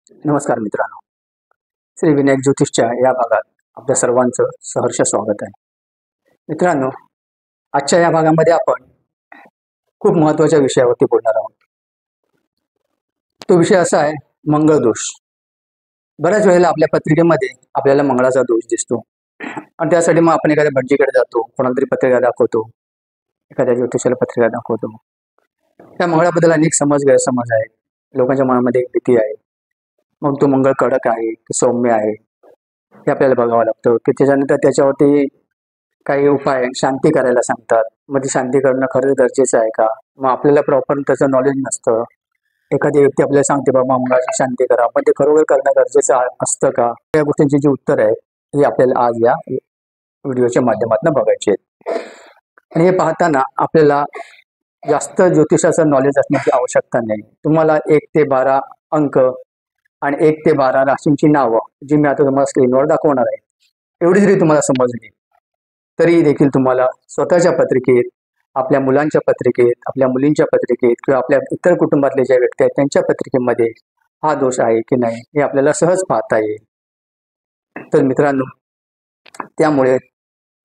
नमस्कार मित्रांनो, श्री विनायक ज्योतिषच्या या भागात आपल्या सर्वांचं सहर्ष स्वागत आहे. मित्रांनो, आजच्या या भागामध्ये आपण खूप महत्त्वाच्या विषयावरती बोलणार आहोत. तो विषय असा आहे, मंगळ दोष. बऱ्याच वेळेला आपल्या पत्रिकेमध्ये आपल्याला मंगळाचा दोष दिसतो आणि त्यासाठी मग आपण एखाद्या भटजीकडे जातो, कोणाला तरी पत्रिका दाखवतो, एखाद्या ज्योतिषाला पत्रिका दाखवतो. त्या मंगळाबद्दल अनेक गैरसमज आहेत. लोकांच्या मनामध्ये एक भीती आहे. मग तो मंगळ कडक आहे की सौम्य आहे हे आपल्याला बघावं लागतं, की त्याच्यानंतर त्याच्यावरती काही उपाय शांती करायला सांगतात. मग ती शांती करणं खरंच गरजेचं आहे का? मग आपल्याला प्रॉपर त्याचं नॉलेज नसतं. एखादी व्यक्ती आपल्याला सांगते बाबा मंगळाची शांती करा, पण ते खरोखर करणं गरजेचं असतं का? या गोष्टींची जी उत्तर आहे ही आपल्याला आज या व्हिडिओच्या माध्यमातून बघायची आहेत. आणि हे पाहताना आपल्याला जास्त ज्योतिषाचं नॉलेज असण्याची आवश्यकता नाही. तुम्हाला 1 ते 12 अंक आणि 1 ते 12 राशींची नावं जी मी आता तुम्हाला स्क्रीनवर दाखवणार आहे, एवढी जरी तुम्हाला समजली तरी देखील तुम्हाला स्वतःच्या पत्रिकेत, आपल्या मुलांच्या पत्रिकेत, आपल्या मुलींच्या पत्रिकेत किंवा आपल्या इतर कुटुंबातले ज्या व्यक्ती आहेत त्यांच्या पत्रिकेमध्ये हा दोष आहे की नाही हे आपल्याला सहज पाहता येईल. तर मित्रांनो, त्यामुळे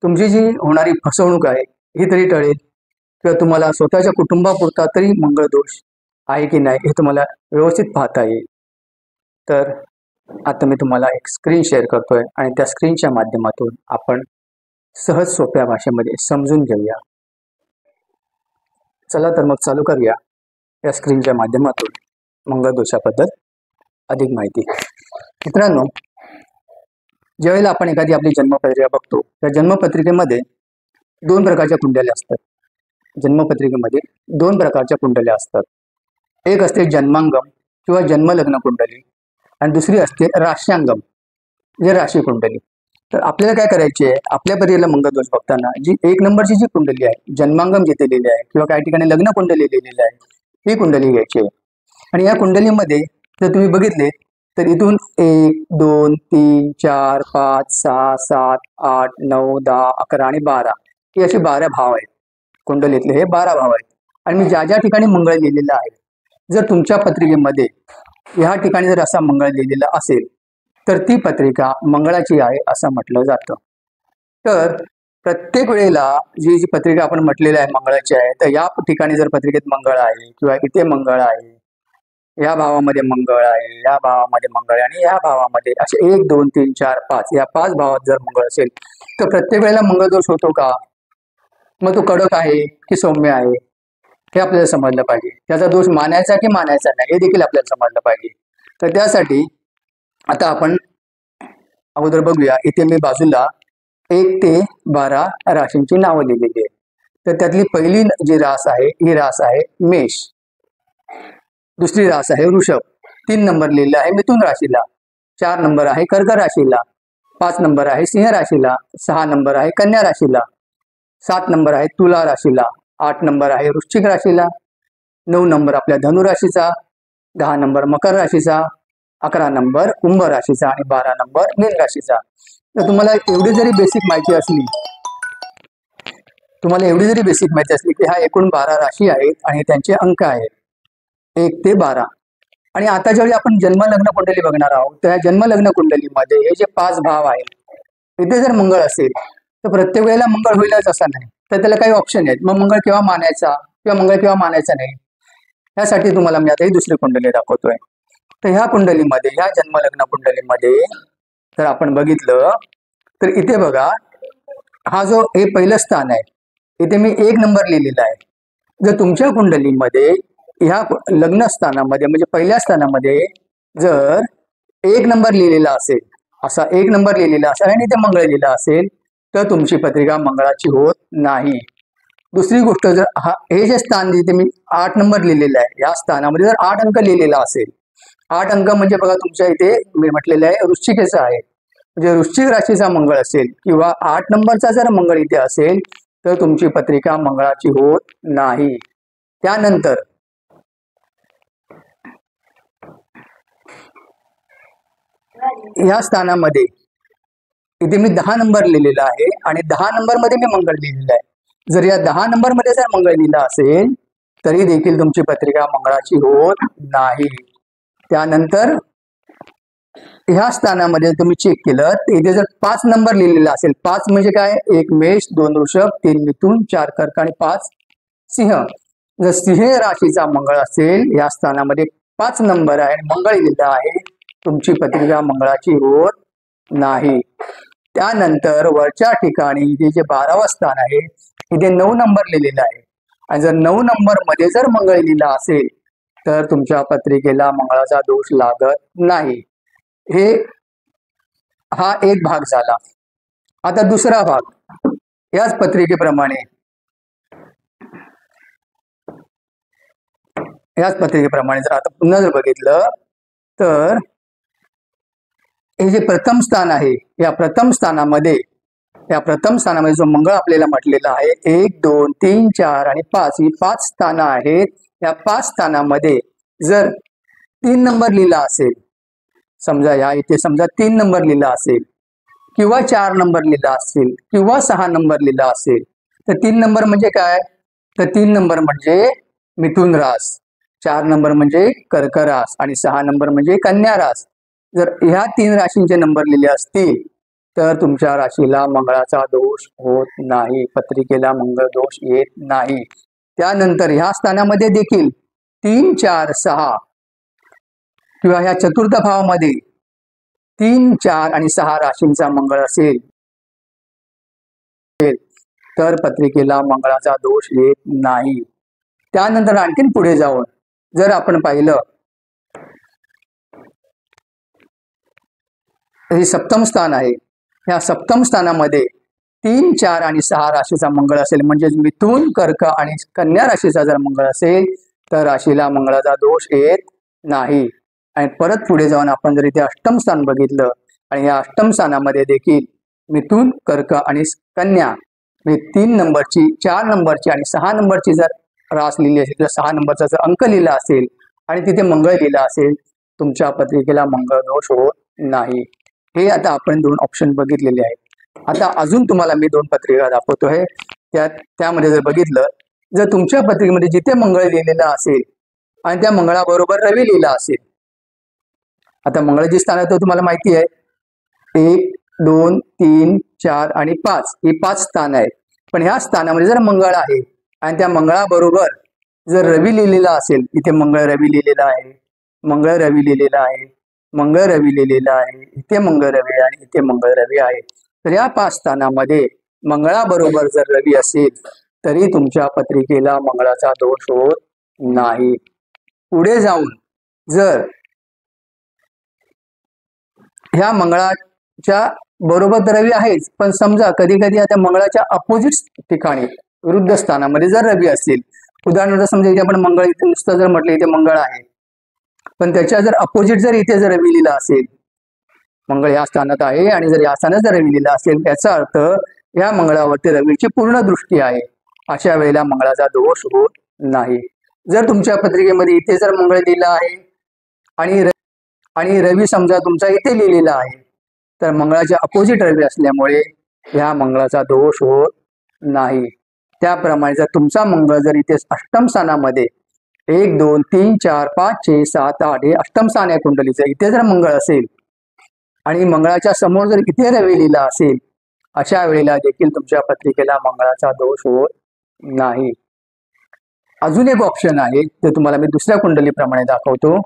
तुमची जी होणारी फसवणूक आहे ही तरी टळेल किंवा तुम्हाला स्वतःच्या कुटुंबापुरता तरी मंगळ दोष आहे की नाही हे तुम्हाला व्यवस्थित पाहता येईल. तर आता मी तुम्हाला एक स्क्रीन शेअर करतोय आणि त्या स्क्रीनच्या माध्यमातून आपण सहज सोप्या भाषेमध्ये समजून घेऊया. चला तर मग चालू करूया या स्क्रीनच्या माध्यमातून मंगळ दोषाबद्दल अधिक माहिती. मित्रांनो, ज्यावेळेला आपण एखादी आपली जन्मपत्रिका बघतो, त्या जन्मपत्रिकेमध्ये 2 प्रकारच्या कुंडल्या असतात. जन्मपत्रिकेमध्ये 2 प्रकारच्या कुंडल्या असतात. एक असते जन्मांगम किंवा जन्मलग्न कुंडली आणि दुसरी असते राश्यांगम म्हणजे राशी कुंडली. तर आपल्याला काय करायचे आहे, आपल्या पत्रिकेला मंगळ दोष बघताना जी 1 नंबरची जी कुंडली आहे, जन्मांगम जिथे लिहिली आहे किंवा काही ठिकाणी लग्न कुंडली लिहिलेली आहे, ही कुंडली घ्यायची आहे. आणि या कुंडलीमध्ये जर तुम्ही बघितले तर इथून 1, 2, 3, 4, 5, 6, 7, 8, 9, 10, 11 आणि 12 ही असे 12 भाव आहेत. कुंडलीतले हे 12 भाव आहेत. आणि मी ज्या ज्या ठिकाणी मंगळ लिहिलेलं आहे, जर तुमच्या पत्रिकेमध्ये ह्या ठिकाणी जर असा मंगळ लिहिलेला असेल तर ती पत्रिका मंगळाची आहे असं म्हटलं जातं. तर प्रत्येक वेळेला जी जी पत्रिका आपण म्हटलेली आहे मंगळाची आहे, तर या ठिकाणी जर पत्रिकेत मंगळ आहे किंवा इथे मंगळ आहे, या भावामध्ये मंगळ आहे, या भावामध्ये मंगळ आहे आणि या भावामध्ये असे 1, 2, 3, 4, 5 या 5 भावात जर मंगळ असेल तर प्रत्येक वेळेला मंगळ दोष होतो का? मग तो कडक आहे की सौम्य आहे हे आपल्याला समजलं पाहिजे. त्याचा दोष मानायचा की मानायचा नाही हे देखील आपल्याला समजलं पाहिजे. तर त्यासाठी आता आपण अगोदर बघूया. इथे मी बाजूला 1 ते 12 राशींची नावं लिहिलेली आहे. तर त्यातली पहिली जी रास आहे ही रास आहे मेष, दुसरी रास आहे वृषभ, 3 नंबर लिहिलेला आहे मिथुन राशीला, 4 नंबर आहे कर्क राशीला, 5 नंबर आहे सिंह राशीला, 6 नंबर आहे कन्या राशीला, 7 नंबर आहे तुला राशीला, 8 नंबर आहे वृश्चिक राशीला, 9 नंबर आपल्या धनु राशीचा, 10 नंबर मकर राशीचा, 11 नंबर कुंभ राशीचा आणि 12 नंबर मीन राशीचा. तर तुम्हाला एवढी जरी बेसिक माहिती असली की ह्या एकूण 12 राशी आहेत आणि त्यांचे अंक आहेत 1 ते 12. आणि आता ज्यावेळी आपण जन्मलग्न कुंडली बघणार आहोत, तर या जन्मलग्न कुंडलीमध्ये हे जे 5 भाव आहेत, इथे जर मंगळ असेल तर प्रत्येक वेळेला मंगळ होईलच असं नाही, तर त्याला काही ऑप्शन आहेत. मग मंगळ केव्हा मानायचा किंवा मंगळ केव्हा मानायचा नाही, यासाठी तुम्हाला मी आता ही दुसरी कुंडली दाखवतोय. तर ह्या कुंडलीमध्ये, ह्या जन्मलग्न कुंडलीमध्ये जर आपण बघितलं तर इथे बघा, हा जो हे पहिलं स्थान आहे, इथे मी 1 नंबर लिहिलेला आहे. जर तुमच्या कुंडलीमध्ये ह्या लग्न स्थानामध्ये म्हणजे पहिल्या स्थानामध्ये जर 1 नंबर लिहिलेला असेल, असा 1 नंबर लिहिलेला असेल आणि ते मंगळ लिहिलं असेल तर तुमची पत्रिका मंगळाची होत नाही. दुसरी गोष्ट, जर हे जे स्थान जिथे मी 8 नंबर लिहिलेलं आहे, या स्थानामध्ये जर 8 अंक लिहिलेला असेल, 8 अंक म्हणजे बघा तुमच्या इथे मी म्हटलेलं आहे वृश्चिकेचा आहे, म्हणजे वृश्चिक राशीचा मंगळ असेल किंवा 8 नंबरचा जर मंगळ इथे असेल तर तुमची पत्रिका मंगळाची होत नाही. त्यानंतर या स्थानामध्ये इथे मी 10 नंबर लिहिलेला आहे आणि 10 नंबर मध्ये मी मंगळ लिहिलेला आहे. जर या 10 नंबर मध्ये जर मंगळ लिहिला असेल तरी देखील तुमची पत्रिका मंगळाची होत नाही. त्यानंतर ह्या स्थानामध्ये तुम्ही चेक केलं तर इथे जर 5 नंबर लिहिलेला असेल, 5 म्हणजे काय, 1 मेष, 2 वृषभ, 3 मिथुन, 4 कर्क आणि 5 सिंह. जर सिंह राशीचा मंगळ असेल, या स्थानामध्ये 5 नंबर आहे, मंगळ लिहिलेला आहे, तुमची पत्रिका मंगळाची होत नाही. त्यानंतर वरच्या ठिकाणी इथे जे 12वं स्थान आहे, इथे 9 नंबर लिहिलेला आहे आणि जर 9 नंबर मध्ये जर मंगळ लिहिला असेल तर तुमच्या पत्रिकेला मंगळाचा दोष लागत नाही. हा एक भाग झाला. आता दुसरा भाग याच पत्रिकेप्रमाणे जर आता पुन्हा जर बघितलं तर हे जे प्रथम स्थान आहे, या प्रथम स्थानामध्ये जो मंगळ आपल्याला म्हटलेला आहे 1, 2, 3, 4 आणि 5 ही 5 स्थानं आहेत. या 5 स्थानामध्ये जर 3 नंबर लिहिला असेल, समजा या इथे समजा 3 नंबर लिहिला असेल किंवा 4 नंबर लिहिला असेल किंवा 6 नंबर लिहिला असेल, तर 3 नंबर म्हणजे काय, तर 3 नंबर म्हणजे मिथुन रास, 4 नंबर म्हणजे कर्क रास आणि 6 नंबर म्हणजे कन्या रास. जर ह्या 3 राशींचे नंबर लिहिले असतील तर तुमच्या राशीला मंगळाचा दोष होत नाही, पत्रिकेला मंगळ दोष येत नाही. त्यानंतर ह्या स्थानामध्ये देखील 3, 4, 6 किंवा ह्या चतुर्थ भावामध्ये 3, 4 आणि 6 राशींचा मंगळ असेल तर पत्रिकेला मंगळाचा दोष येत नाही. त्यानंतर आणखीन पुढे जाऊन जर आपण पाहिलं, हे सप्तम स्थान आहे, या सप्तम स्थानामध्ये 3, 4 आणि 6 राशीचा मंगळ असेल, म्हणजे मिथुन, कर्क आणि कन्या राशीचा जर मंगळ असेल तर राशीला मंगळाचा दोष येत नाही. आणि परत पुढे जाऊन आपण जर इथे अष्टम स्थान बघितलं आणि या अष्टम स्थानामध्ये देखील मिथुन, कर्क आणि कन्या हे 3 नंबरची, 4 नंबरची आणि 6 नंबरची जर रास लिहिली असेल, जर 6 नंबरचा जर अंक लिहिला असेल आणि तिथे मंगळ लिहिला असेल, तुमच्या पत्रिकेला मंगळ दोष होत नाही. हे आता आपण 2 ऑप्शन बघितलेले आहेत. आता अजून तुम्हाला मी 2 पत्रिका दाखवतोय. त्यामध्ये जर बघितलं, जर तुमच्या पत्रिकेमध्ये जिथे मंगळ लिहिलेला असेल आणि त्या मंगळाबरोबर रवी लिहिला असेल, आता मंगळाची स्थान तर तुम्हाला माहिती आहे, 1, 2, 3, 4 आणि 5 ही 5 स्थान आहेत. पण ह्या स्थानामध्ये जर मंगळ आहे आणि त्या मंगळाबरोबर जर रवी लिहिलेला असेल, इथे मंगळ रवी लिहिलेला आहे, मंगळ रवी लिहिलेला आहे, मंगळ रवी लिहिलेला आहे, इथे मंगळ रवी आणि इथे मंगळ रवी आहे, तर या 5 स्थानामध्ये मंगळाबरोबर जर रवी असेल तरी तुमच्या पत्रिकेला मंगळाचा दोष होत नाही. पुढे जाऊन जर ह्या मंगळाच्या बरोबर रवी आहेच, पण समजा कधी कधी आता मंगळाच्या अपोजिट ठिकाणी विरुद्ध स्थानामध्ये जर रवी असेल, उदाहरणार्थ समजा इथे आपण मंगळ, इथे नुसतं जर म्हटलं इथे मंगळ आहे पण त्याच्या जर अपोजिट जर इथे जर रवी लिहिला असेल, मंगळ या स्थानात आहे आणि जर या स्थानात जर रवी लिहिला असेल, त्याचा अर्थ या मंगळावरती रवीची पूर्ण दृष्टी आहे, अशा वेळेला मंगळाचा दोष होत नाही. जर तुमच्या पत्रिकेमध्ये इथे जर मंगळ लिहिला आहे आणि रवी समजा तुमचा इथे लिहिलेला आहे, तर मंगळाच्या अपोजिट रवी असल्यामुळे ह्या मंगळाचा दोष होत नाही. त्याप्रमाणे जर तुमचा मंगळ जर इथे अष्टम स्थानामध्ये 1, 2, 3, 4, 5, 6, 7, 8 हे अष्टम स्थान आहे कुंडलीचं, इथे जर मंगळ असेल आणि मंगळाच्या समोर जर इथे रवी लिहिला असेल, अशा वेळेला देखील तुमच्या पत्रिकेला मंगळाचा दोष होत नाही. अजून एक ऑप्शन आहे, ते तुम्हाला मी दुसऱ्या कुंडलीप्रमाणे दाखवतो.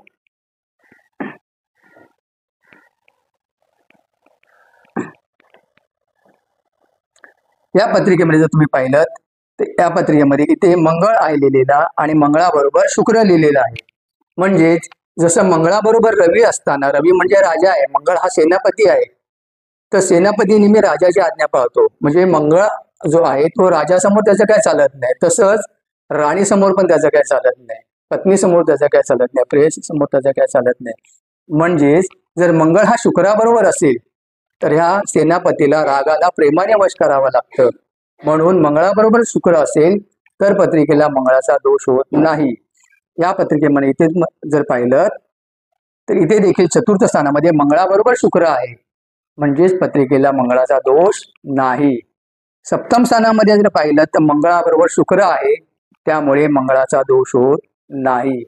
या पत्रिकेमध्ये जर तुम्ही पाहिलं तर या पत्रिकेमध्ये इथे मंगळ आहे लिहिलेला आणि मंगळाबरोबर शुक्र लिहिलेला आहे. म्हणजेच जसं मंगळाबरोबर रवी असताना, रवी म्हणजे राजा आहे, मंगळ हा सेनापती आहे, तर सेनापती नेहमी राजाची आज्ञा पाळतो. म्हणजे मंगळ जो आहे तो राजासमोर त्याचं काय चालत नाही, तसंच राणी समोर पण त्याचं काय चालत नाही, पत्नी समोर त्याचं काय चालत नाही, प्रेयसी समोर त्याचं काय चालत नाही. म्हणजेच जर मंगळ हा शुक्राबरोबर असेल तर ह्या सेनापतीला रागाला प्रेमाने वश करावं लागतं. म्हणून मंगळाबरोबर शुक्र असेल तर पत्रिकेला मंगळाचा दोष होत नाही. या पत्रिकेमध्ये इथे जर पाहिलं तर इथे देखील चतुर्थ स्थानामध्ये मंगळाबरोबर शुक्र आहे, म्हणजेच पत्रिकेला मंगळाचा दोष नाही. सप्तम स्थानामध्ये जर पाहिलं तर मंगळाबरोबर शुक्र आहे, त्यामुळे मंगळाचा दोष होत नाही.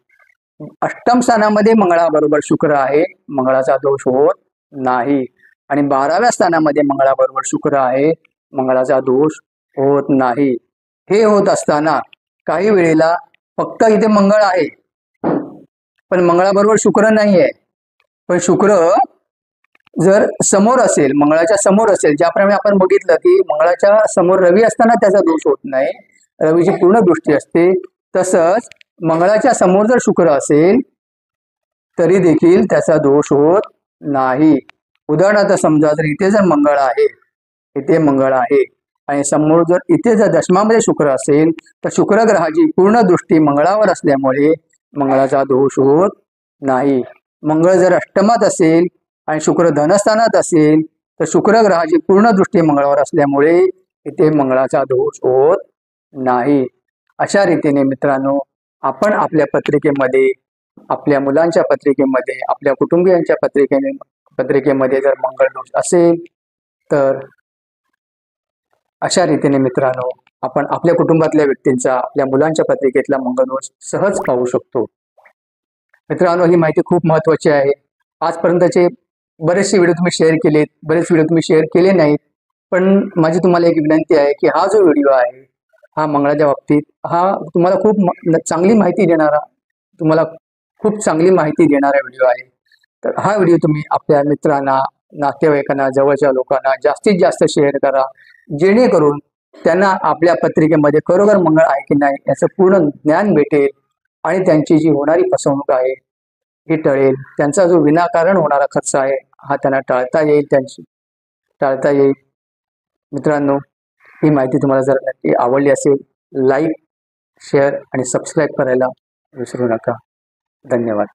अष्टम स्थानामध्ये मंगळाबरोबर शुक्र आहे, मंगळाचा दोष होत नाही. आणि 12व्या स्थानामध्ये मंगळाबरोबर शुक्र आहे, मंगळाचा दोष होत नाही. हे होत असताना काही वेळेला फक्त इथे मंगळ आहे पण मंगळाबरोबर शुक्र नाही आहे. पण शुक्र जर समोर असेल, मंगळाच्या समोर असेल, ज्याप्रमाणे आपण बघितलं की मंगळाच्या समोर रवी असताना त्याचा दोष होत नाही, रवीची पूर्ण दृष्टी असते, तसंच मंगळाच्या समोर जर शुक्र असेल तरी देखील त्याचा दोष होत नाही. उदाहरणार्थ समजा जर इथे जर मंगळ आहे, इथे मंगळ आहे आणि समोर जर इथे जर दशमामध्ये शुक्र असेल तर शुक्र ग्रहाची पूर्ण दृष्टी मंगळावर असल्यामुळे मंगळाचा दोष होत नाही. मंगळ जर अष्टमात असेल आणि शुक्र धनस्थानात असेल तर शुक्र ग्रहाची पूर्ण दृष्टी मंगळावर असल्यामुळे इथे मंगळाचा दोष होत नाही. अशा रीतीने मित्रांनो, आपण आपल्या पत्रिकेमध्ये, आपल्या मुलांच्या पत्रिकेमध्ये, आपल्या कुटुंबियांच्या पत्रिकेमध्ये जर मंगळ दोष असेल तर अशा रीतीने मित्रांनो, आपण आपल्या कुटुंबातल्या व्यक्तींचा, आपल्या मुलांच्या पत्रिकेतला मंगळ दोष सहज पाहू शकतो. मित्रांनो, ही माहिती खूप महत्त्वाची आहे. आजपर्यंतचे बरेचसे व्हिडिओ तुम्ही शेअर केलेत, बरेच व्हिडिओ तुम्ही शेअर केले नाहीत, पण माझी तुम्हाला एक विनंती आहे की हा जो व्हिडिओ आहे, हा मंगळाच्या बाबतीत, हा तुम्हाला खूप चांगली माहिती देणारा, तुम्हाला खूप चांगली माहिती देणारा व्हिडिओ आहे. तर हा व्हिडिओ तुम्ही आपल्या मित्रांना, नातेवाईकांना, जवळच्या लोकांना जास्तीत जास्त शेअर करा, जेणेकरून त्यांना आपल्या पत्रिकेमध्ये खरोखर मंगळ आहे की नाही याचं पूर्ण ज्ञान भेटेल आणि त्यांची जी होणारी फसवणूक आहे ही टळेल. त्यांचा जो विनाकारण होणारा खर्च आहे हा त्यांना टाळता येईल. मित्रांनो, ही माहिती तुम्हाला जर नक्की आवडली असेल, लाईक, शेअर आणि सबस्क्राईब करायला विसरू नका. धन्यवाद.